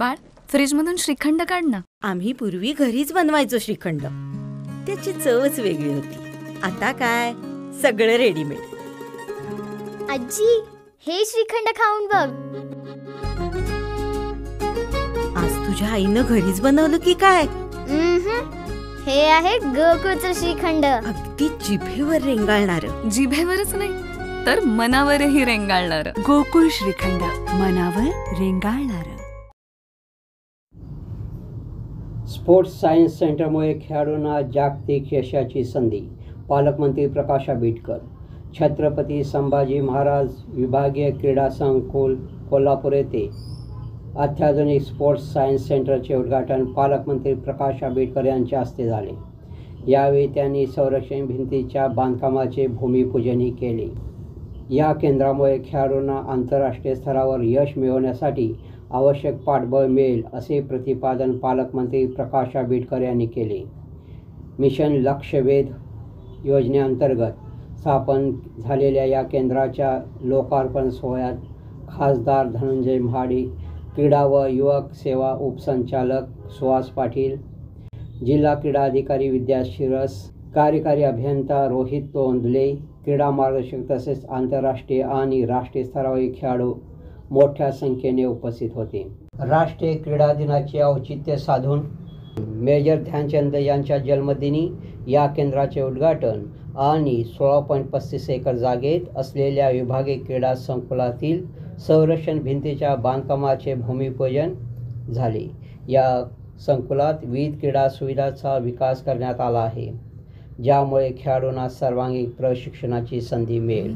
बाळ, फ्रीजमधून श्रीखंड काढ ना. आम्ही पूर्वी घरीच बनवायचो श्रीखंड. त्याची चवच वेगळी होती. आता काय सगळं रेडीमेड. आजी, हे श्रीखंड खाऊन बघ. आज तुझ्या आईनं घरीच बनवलं की काय? हे आहे गोकुळचं श्रीखंड. अगदी जिभेवर रेंगाळणार. जिभेवरच नाही तर मनावरही रेंगाळणार. गोकुळ श्रीखंड, मनावर रेंगाळणार. स्पोर्ट्स सायन्स सेंटरमुळे खेळाडूंना जागतिक यशाची संधी. पालकमंत्री प्रकाश आंबेडकर. छत्रपती संभाजी महाराज विभागीय क्रीडा संकुल कोल्हापूर येथे अत्याधुनिक स्पोर्ट्स सायन्स सेंटरचे उद्घाटन पालकमंत्री प्रकाश आंबेडकर यांच्या हस्ते झाले. यावेळी त्यांनी संरक्षण भिंतीच्या बांधकामाचे भूमिपूजनही केले. या केंद्रामुळे खेळाडूंना आंतरराष्ट्रीय स्तरावर यश मिळवण्यासाठी आवश्यक पाठबळ मिळेल असे प्रतिपादन पालकमंत्री प्रकाश आंबेडकर यांनी केले. मिशन लक्ष्यवेध योजनेअंतर्गत स्थापन झालेल्या या केंद्राच्या लोकार्पण सोहळ्यात खासदार धनंजय महाडिक, क्रीडा व युवक सेवा उपसंचालक सुहास पाटील, जिल्हा क्रीडा अधिकारी विद्या शिरस, कार्यकारी अभियंता रोहित तोंदले, क्रीडा मार्गदर्शक तसेच आंतरराष्ट्रीय आणि राष्ट्रीय स्तरावरील खेळाडू मोठ्या संख्येने उपस्थित होते. राष्ट्रीय क्रीडा दिनाचे औचित्य साधून मेजर ध्यानचंद यांच्या जन्मदिनी या केंद्राचे उद्घाटन आणि 16.35 एकर जागेत असलेल्या विभागीय क्रीडा संकुलातील संरक्षण भिंतीच्या बांधकामाचे भूमिपूजन झाले. या संकुलात विविध क्रीडा सुविधांचा विकास करण्यात आला आहे, ज्यामुळे खेळाडूंना सर्वांगीण प्रशिक्षणाची संधी मिळेल.